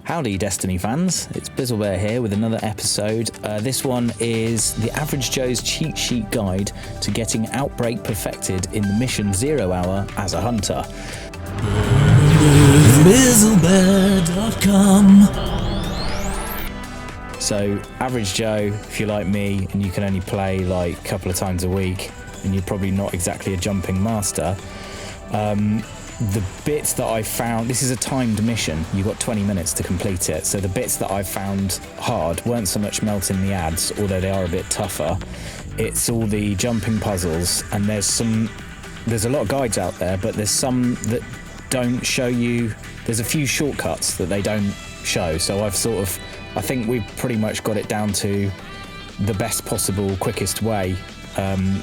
Howdy Destiny fans, it's BlazeAxia here with another episode. This one is the Average Joe's cheat sheet guide to getting Outbreak Perfected in the mission 0 hour as a hunter. So, Average Joe, if you're like me and you can only play like a couple of times a week and you're probably not exactly a jumping master, the bits that I found, this is a timed mission, you've got 20 minutes to complete it, so the bits that I found hard weren't so much melting the ads, although they are a bit tougher. It's all the jumping puzzles, and there's a lot of guides out there, but there's some that don't show you, there's a few shortcuts that they don't show, so I think we've pretty much got it down to the best possible, quickest way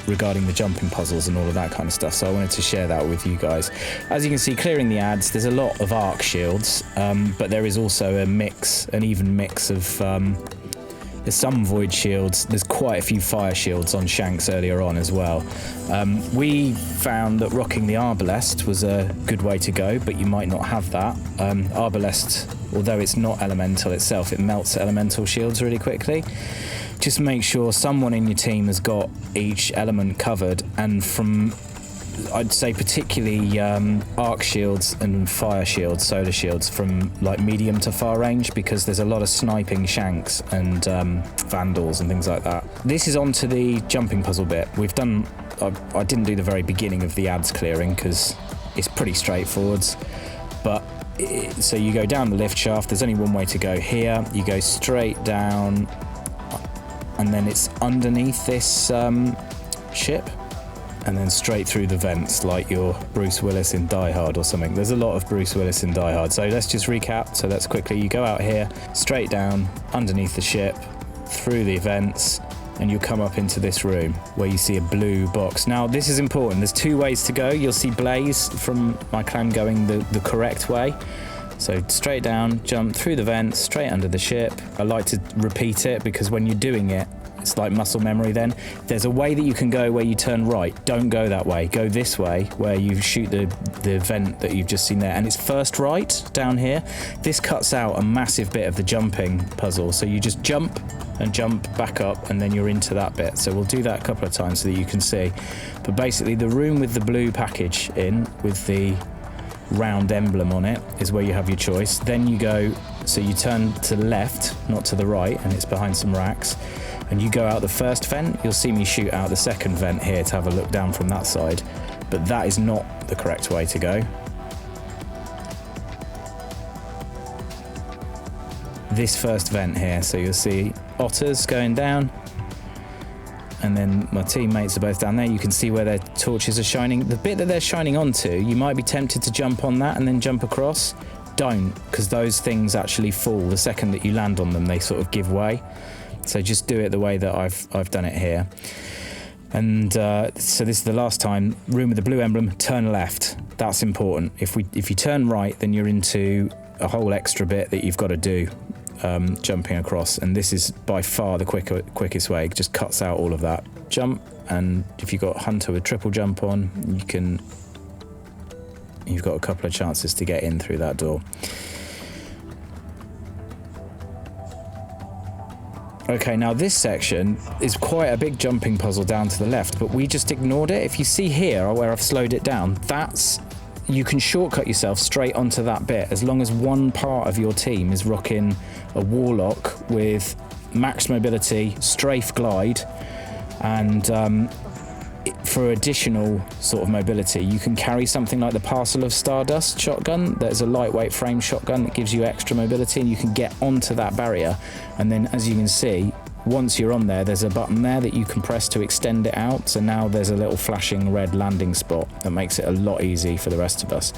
regarding the jumping puzzles and all of that kind of stuff, so I wanted to share that with you guys. As you can see, clearing the ads, there's a lot of arc shields, but there is also an even mix of there's some void shields, there's quite a few fire shields on Shanks earlier on as well. We found that rocking the Arbalest was a good way to go, but you might not have that. Arbalest, although it's not elemental itself, it melts elemental shields really quickly. Just make sure someone in your team has got each element covered, and from, I'd say particularly arc shields and fire shields, solar shields from like medium to far range, because there's a lot of sniping Shanks and Vandals and things like that. This is onto the jumping puzzle bit. I didn't do the very beginning of the ads clearing because it's pretty straightforward, but so you go down the lift shaft, there's only one way to go here, you go straight down, and then it's underneath this ship, and then straight through the vents like you're Bruce Willis in Die Hard or something. There's a lot of Bruce Willis in Die Hard, so let's just recap. So let's quickly, you go out here, straight down, underneath the ship, through the vents, and you'll come up into this room where you see a blue box. Now this is important, there's two ways to go. You'll see Blaze from my clan going the correct way. So straight down, jump through the vents, straight under the ship. I like to repeat it because when you're doing it, it's like muscle memory then. There's a way that you can go where you turn right. Don't go that way. Go this way where you shoot the vent that you've just seen there. And it's first right down here. This cuts out a massive bit of the jumping puzzle. So you just jump and jump back up and then you're into that bit. So we'll do that a couple of times so that you can see. But basically the room with the blue package in with the round emblem on it is where you have your choice. Then you go, so you turn to the left, not to the right, and it's behind some racks, and you go out the first vent. You'll see me shoot out the second vent here to have a look down from that side, but that is not the correct way to go. This first vent here, so you'll see Otters going down, and then my teammates are both down there. You can see where their torches are shining. The bit that they're shining onto, you might be tempted to jump on that and then jump across. Don't, because those things actually fall the second that you land on them. They sort of give way. So just do it the way that I've done it here. And so this is the last time. Room with the blue emblem, turn left. That's important. If you turn right, then you're into a whole extra bit that you've got to do. Jumping across, and this is by far the quickest way. It just cuts out all of that jump, and if you've got Hunter with triple jump on, you've got a couple of chances to get in through that door. Okay, now this section is quite a big jumping puzzle down to the left, but we just ignored it. If you see here where I've slowed it down, you can shortcut yourself straight onto that bit as long as one part of your team is rocking a Warlock with max mobility, strafe glide, and for additional sort of mobility, you can carry something like the Parcel of Stardust shotgun. There's a lightweight frame shotgun that gives you extra mobility, and you can get onto that barrier. And then, as you can see, once you're on there, there's a button there that you can press to extend it out. So now there's a little flashing red landing spot that makes it a lot easier for the rest of us.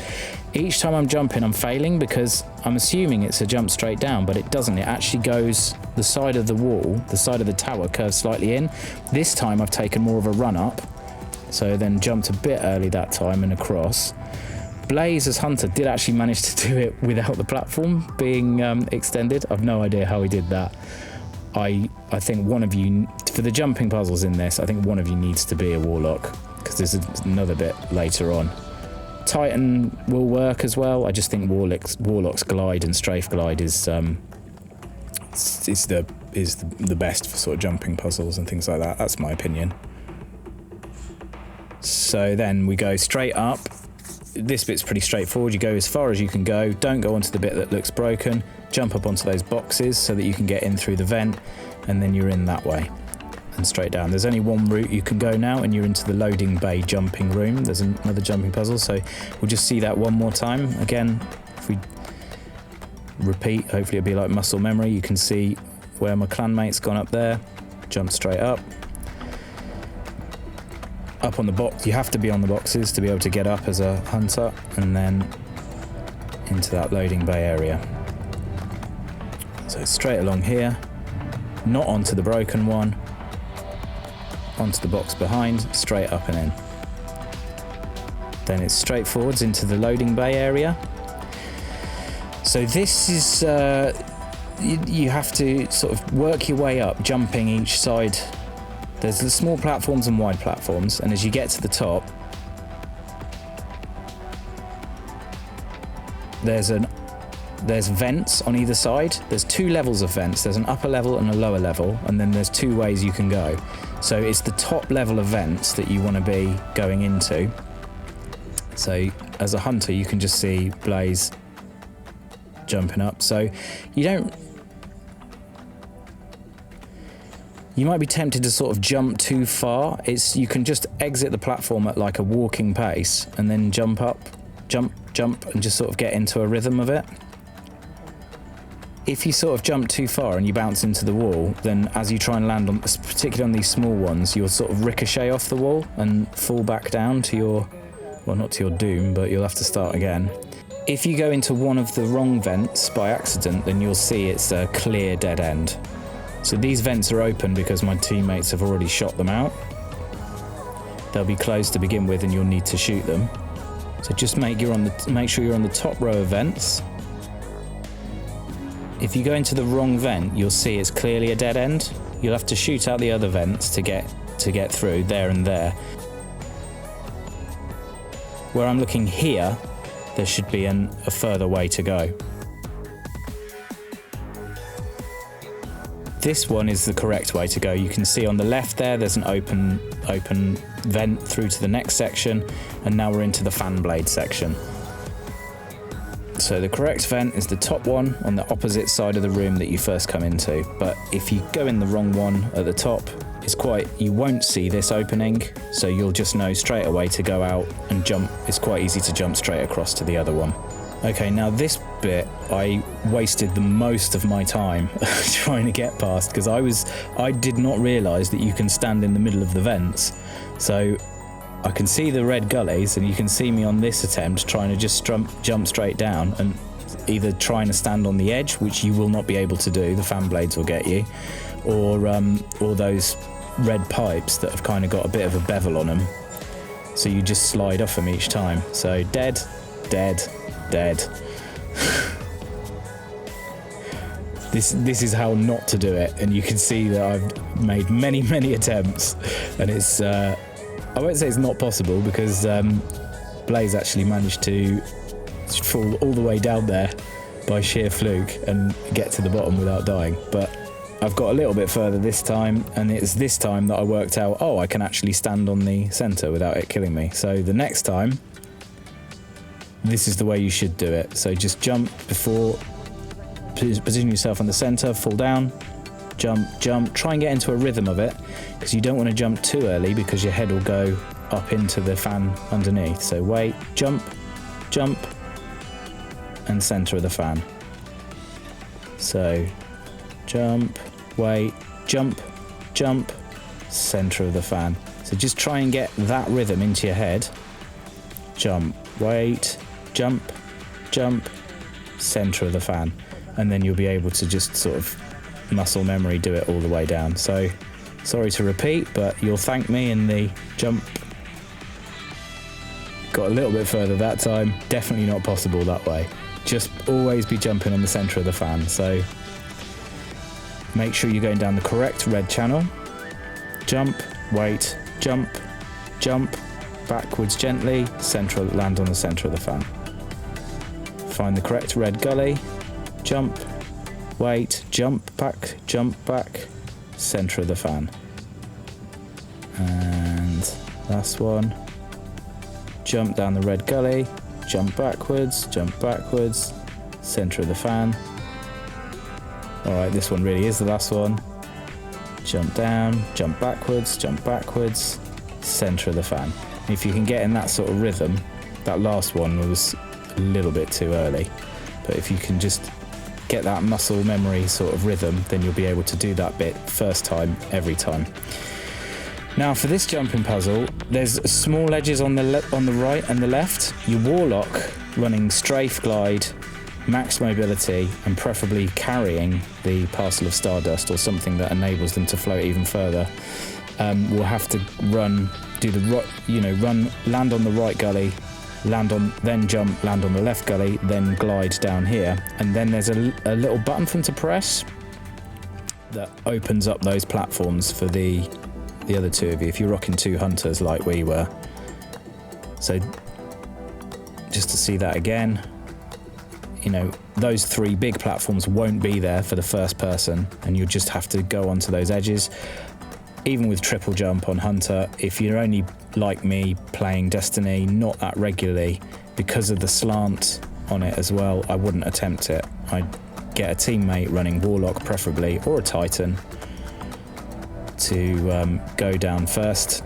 Each time I'm jumping, I'm failing because I'm assuming it's a jump straight down, but it doesn't. It actually goes the side of the wall, the side of the tower curves slightly in. This time I've taken more of a run up, so then jumped a bit early that time and across. Blaze as Hunter did actually manage to do it without the platform being extended. I've no idea how he did that. I think one of you, for the jumping puzzles in this, I think one of you needs to be a Warlock, because there's another bit later on Titan will work as well. I just think Warlock's glide and strafe glide is the best for sort of jumping puzzles and things like that. That's my opinion. So then we go straight up. This bit's pretty straightforward. You go as far as you can go. Don't go onto the bit that looks broken. Jump up onto those boxes so that you can get in through the vent, and then you're in that way and straight down. There's only one route you can go now, and you're into the loading bay jumping room. There's another jumping puzzle, so we'll just see that one more time. Again, if we repeat, hopefully it'll be like muscle memory. You can see where my clanmate's gone up there. Jump straight up. Up on the box, you have to be on the boxes to be able to get up as a hunter, and then into that loading bay area. So straight along here, not onto the broken one, onto the box behind, straight up and in. Then it's straight forwards into the loading bay area. So this is, you have to sort of work your way up, jumping each side. There's the small platforms and wide platforms, and as you get to the top, there's vents on either side. There's 2 levels of vents. There's an upper level and a lower level, and then there's 2 ways you can go. So it's the top level of vents that you want to be going into. So as a hunter, you can just see Blaze jumping up. So you might be tempted to sort of jump too far. You can just exit the platform at like a walking pace and then jump up, jump, and just sort of get into a rhythm of it. If you sort of jump too far and you bounce into the wall, then as you try and land on, particularly on these small ones, you'll sort of ricochet off the wall and fall back down to your, well, not to your doom, but you'll have to start again. If you go into one of the wrong vents by accident, then you'll see it's a clear dead end. So these vents are open because my teammates have already shot them out. They'll be closed to begin with, and you'll need to shoot them. So just make sure you're on the top row of vents. If you go into the wrong vent, you'll see it's clearly a dead end. You'll have to shoot out the other vents to get through there and there. Where I'm looking here, there should be a further way to go. This one is the correct way to go. You can see on the left there's an open vent through to the next section, and now we're into the fan blade section. So the correct vent is the top one on the opposite side of the room that you first come into. But if you go in the wrong one at the top, you won't see this opening, so you'll just know straight away to go out and jump. It's quite easy to jump straight across to the other one. Okay, now this bit I wasted the most of my time trying to get past, because I did not realise that you can stand in the middle of the vents. So I can see the red gullies, and you can see me on this attempt trying to just jump straight down, and either trying to stand on the edge, which you will not be able to do, the fan blades will get you, or those red pipes that have kind of got a bit of a bevel on them. So you just slide off them each time. So dead, dead, dead. This is how not to do it, and you can see that I've made many attempts, and it's I won't say it's not possible, because Blaze actually managed to fall all the way down there by sheer fluke and get to the bottom without dying. But I've got a little bit further this time, and it's this time that I worked out, I can actually stand on the centre without it killing me. So the next time, this is the way you should do it. So just jump before, position yourself on the centre, fall down, jump, try and get into a rhythm of it, because you don't want to jump too early, because your head will go up into the fan underneath. So wait, jump, and centre of the fan. So jump, wait, jump, centre of the fan. So just try and get that rhythm into your head. Jump, wait, jump, centre of the fan. And then you'll be able to just sort of muscle memory do it all the way down. So sorry to repeat, but you'll thank me in the jump. Got a little bit further that time. Definitely not possible that way. Just always be jumping on the centre of the fan. So make sure you're going down the correct red channel. Jump, wait, jump, backwards gently, land on the centre of the fan. Find the correct red gully, jump, wait, jump back, centre of the fan. And last one, jump down the red gully, jump backwards, centre of the fan. Alright, this one really is the last one. Jump down, jump backwards, centre of the fan. And if you can get in that sort of rhythm, that last one was a little bit too early. But if you can just get that muscle memory sort of rhythm, then you'll be able to do that bit first time, every time. Now for this jumping puzzle, there's small edges on the right and the left. Your Warlock running strafe glide, max mobility, and preferably carrying the parcel of stardust or something that enables them to float even further, will have to land on the right gully, then jump, land on the left gully, then glide down here. And then there's a little button for them to press that opens up those platforms for the other two of you, if you're rocking two hunters like we were. So just to see that again, those three big platforms won't be there for the first person, and you'll just have to go onto those edges. Even with triple jump on Hunter, if you're only like me playing Destiny not that regularly, because of the slant on it as well, I wouldn't attempt it. I'd get a teammate running Warlock preferably, or a Titan, to go down first.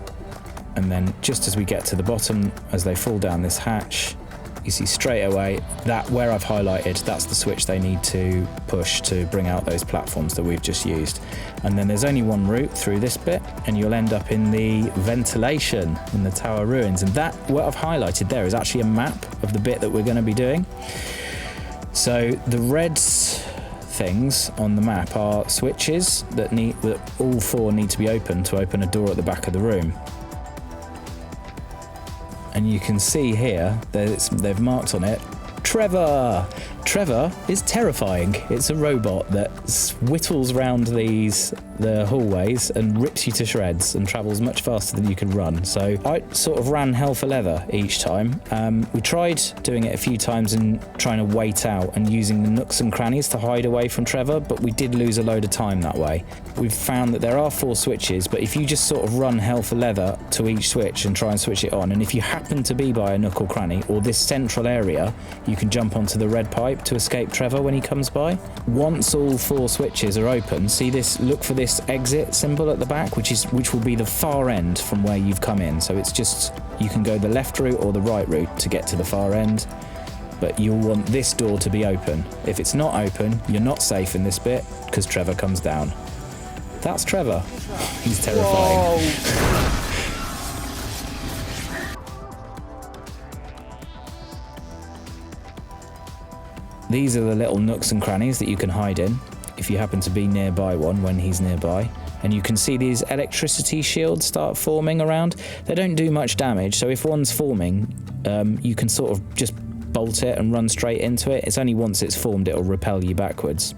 And then just as we get to the bottom, as they fall down this hatch, you see straight away that where I've highlighted, that's the switch they need to push to bring out those platforms that we've just used. And then there's only one route through this bit, and you'll end up in the ventilation in the tower ruins. And that, what I've highlighted there, is actually a map of the bit that we're going to be doing. So the red things on the map are switches that all four need to be open to open a door at the back of the room. And you can see here, they've marked on it, Trevor! Trevor is terrifying. It's a robot that whittles round the hallways and rips you to shreds and travels much faster than you can run. So I sort of ran hell for leather each time. We tried doing it a few times and trying to wait out and using the nooks and crannies to hide away from Trevor, but we did lose a load of time that way. We've found that there are 4 switches, but if you just sort of run hell for leather to each switch and try and switch it on, and if you happen to be by a nook or cranny or this central area, you can jump onto the red pipe to escape Trevor when he comes by. Once all 4 switches are open, see this, look for this exit symbol at the back, which will be the far end from where you've come in. So it's just, you can go the left route or the right route to get to the far end, but you'll want this door to be open. If it's not open, you're not safe in this bit because Trevor comes down. That's Trevor. He's terrifying. These are the little nooks and crannies that you can hide in if you happen to be nearby one when he's nearby. And you can see these electricity shields start forming around. They don't do much damage, so if one's forming, you can sort of just bolt it and run straight into it. It's only once it's formed it'll repel you backwards.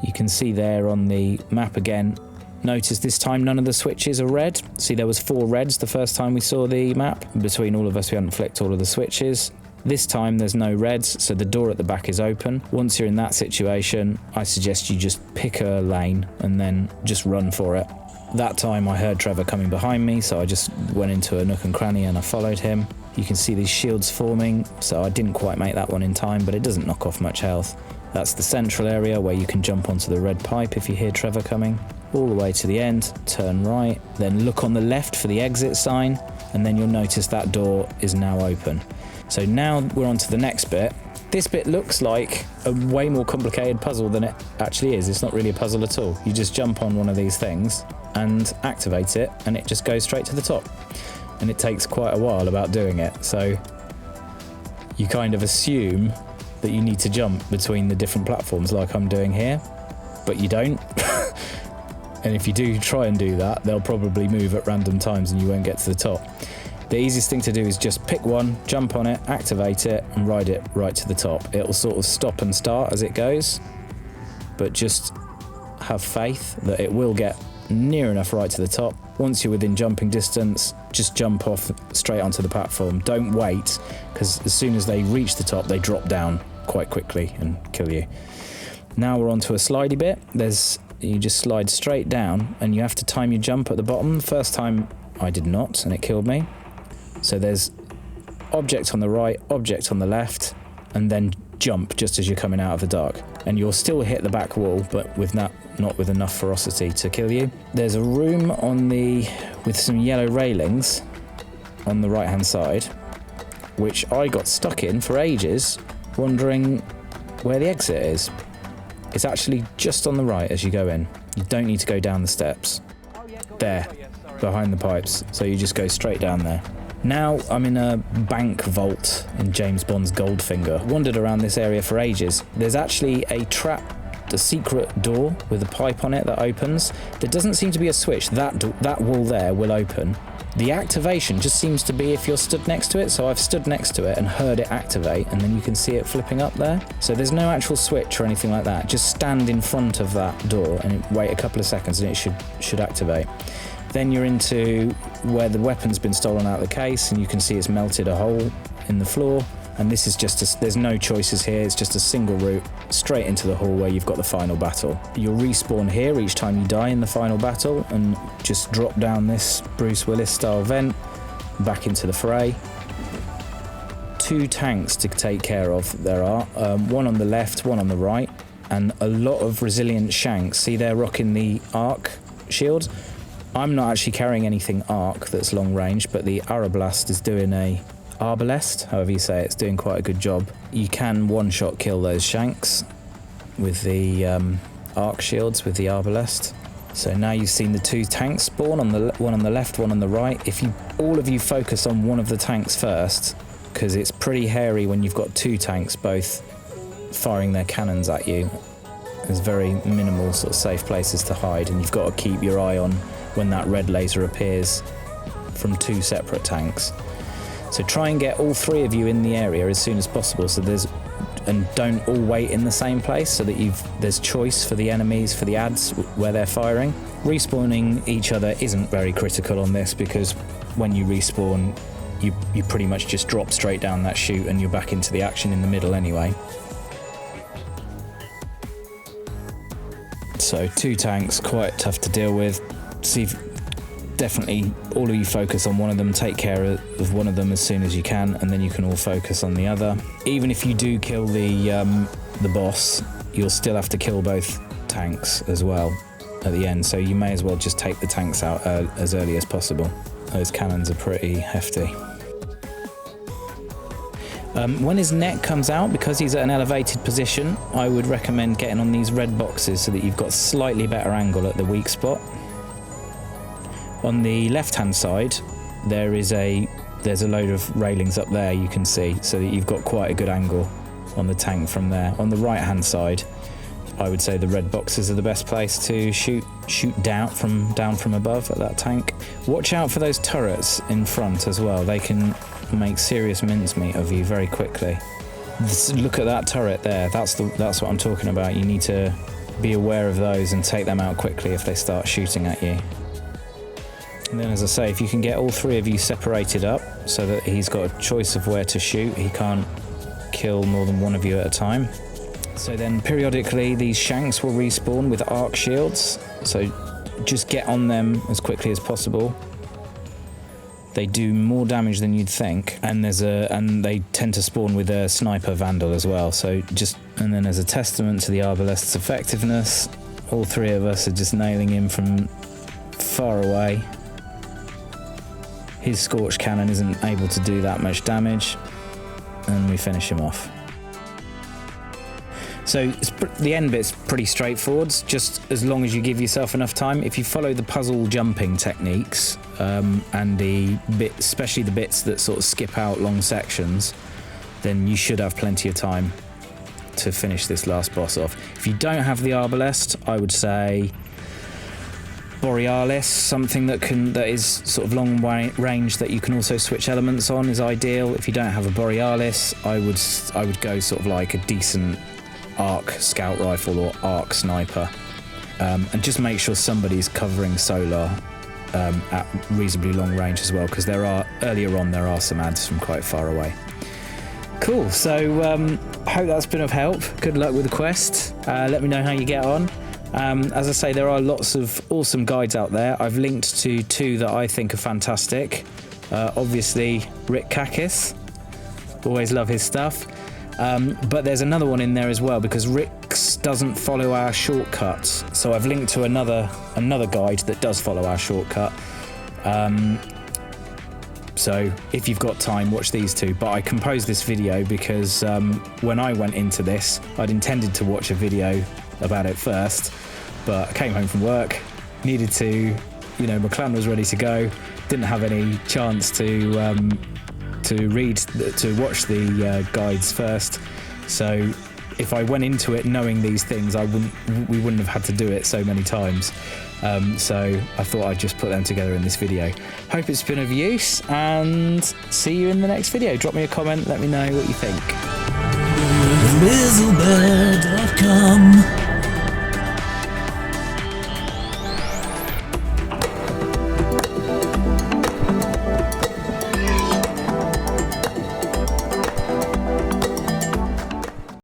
You can see there on the map again, notice this time none of the switches are red. See, there was 4 reds the first time we saw the map. Between all of us, we hadn't flicked all of the switches. This time there's no reds, so the door at the back is open. Once you're in that situation, I suggest you just pick a lane and then just run for it. That time I heard Trevor coming behind me, so I just went into a nook and cranny and I followed him. You can see these shields forming, so I didn't quite make that one in time, but it doesn't knock off much health. That's the central area where you can jump onto the red pipe if you hear Trevor coming. All the way to the end, turn right, then look on the left for the exit sign, and then you'll notice that door is now open. So now we're on to the next bit. This bit looks like a way more complicated puzzle than it actually is. It's not really a puzzle at all. You just jump on one of these things and activate it, and it just goes straight to the top. And it takes quite a while about doing it. So you kind of assume that you need to jump between the different platforms like I'm doing here, but you don't. And if you do try and do that, they'll probably move at random times and you won't get to the top. The easiest thing to do is just pick one, jump on it, activate it, and ride it right to the top. It'll sort of stop and start as it goes, but just have faith that it will get near enough right to the top Once you're within jumping distance, just jump off straight onto the platform. Don't wait, because as soon as they reach the top, they drop down quite quickly and kill you. Now we're onto a slidey bit. You just slide straight down, and you have to time your jump at the bottom. The first time I did not, and it killed me. So there's object on the right, object on the left, and then jump just as you're coming out of the dark. And you'll still hit the back wall, but not with enough ferocity to kill you. There's a room with some yellow railings on the right hand side, which I got stuck in for ages, wondering where the exit is. It's actually just on the right as you go in. You don't need to go down the steps. There, behind the pipes. So you just go straight down there. Now I'm in a bank vault in James Bond's Goldfinger. Wandered around this area for ages. There's actually a secret door with a pipe on it that opens. There doesn't seem to be a switch. That wall there will open. The activation just seems to be if you're stood next to it. So I've stood next to it and heard it activate, and then you can see it flipping up there. So there's no actual switch or anything like that. Just stand in front of that door and wait a couple of seconds and it should activate. Then you're into where the weapon's been stolen out of the case, and you can see it's melted a hole in the floor. And this is there's no choices here, it's just a single route straight into the hall where you've got the final battle. You'll respawn here each time you die in the final battle, and just drop down this Bruce Willis style vent, back into the fray. 2 tanks to take care of there are, one on the left, one on the right, and a lot of resilient shanks. See, they're rocking the arc shield. I'm not actually carrying anything arc that's long range, but the Arablast is doing a arbalest, however you say it, it's doing quite a good job. You can one-shot kill those shanks with the arc shields with the arbalest. So now you've seen the 2 tanks spawn, one on the left, one on the right. If all of you focus on one of the tanks first, because it's pretty hairy when you've got 2 tanks both firing their cannons at you. There's very minimal sort of safe places to hide, and you've got to keep your eye on when that red laser appears from 2 separate tanks. So try and get all 3 of you in the area as soon as possible, and don't all wait in the same place, so that there's choice for the enemies, for the ads where they're firing. Respawning each other isn't very critical on this, because when you respawn, you pretty much just drop straight down that chute and you're back into the action in the middle anyway. So 2 tanks, quite tough to deal with. Definitely all of you focus on one of them, take care of one of them as soon as you can, and then you can all focus on the other. Even if you do kill the boss, you'll still have to kill both tanks as well at the end, so you may as well just take the tanks out as early as possible. Those cannons are pretty hefty. When his neck comes out, because he's at an elevated position, I would recommend getting on these red boxes so that you've got slightly better angle at the weak spot. On the left-hand side, there's a load of railings up there you can see, so that you've got quite a good angle on the tank from there. On the right-hand side, I would say the red boxes are the best place to shoot down from above at that tank. Watch out for those turrets in front as well. They can make serious mincemeat of you very quickly. Look at that turret there. That's what I'm talking about. You need to be aware of those and take them out quickly if they start shooting at you. And then, as I say, if you can get all 3 of you separated up so that he's got a choice of where to shoot, he can't kill more than one of you at a time. So then periodically these shanks will respawn with arc shields, so just get on them as quickly as possible. They do more damage than you'd think, and they tend to spawn with a sniper vandal as well. And then as a testament to the arbalest's effectiveness, all 3 of us are just nailing him from far away. His scorch cannon isn't able to do that much damage, and we finish him off. So the end bit's pretty straightforward, just as long as you give yourself enough time. If you follow the puzzle jumping techniques, and especially the bits that sort of skip out long sections, then you should have plenty of time to finish this last boss off. If you don't have the arbalest, I would say Borealis, something that is sort of long range that you can also switch elements on, is ideal. If you don't have a Borealis, I would go sort of like a decent arc scout rifle or arc sniper, and just make sure somebody's covering solar at reasonably long range as well, because earlier on there are some ads from quite far away. Cool, so I hope that's been of help. Good luck with the quest. Let me know how you get on. As I say, there are lots of awesome guides out there. I've linked to 2 that I think are fantastic. Obviously, Rick Kackis. Always love his stuff. But there's another one in there as well, because Rick's doesn't follow our shortcuts. So I've linked to another guide that does follow our shortcut. So if you've got time, watch these 2. But I composed this video because when I went into this, I'd intended to watch a video about it first, but I came home from work, needed to, my clan was ready to go, didn't have any chance to watch the guides first. So if I went into it knowing these things, we wouldn't have had to do it so many times. So I thought I'd just put them together in this video. Hope it's been of use, and see you in the next video. Drop me a comment, let me know what you think.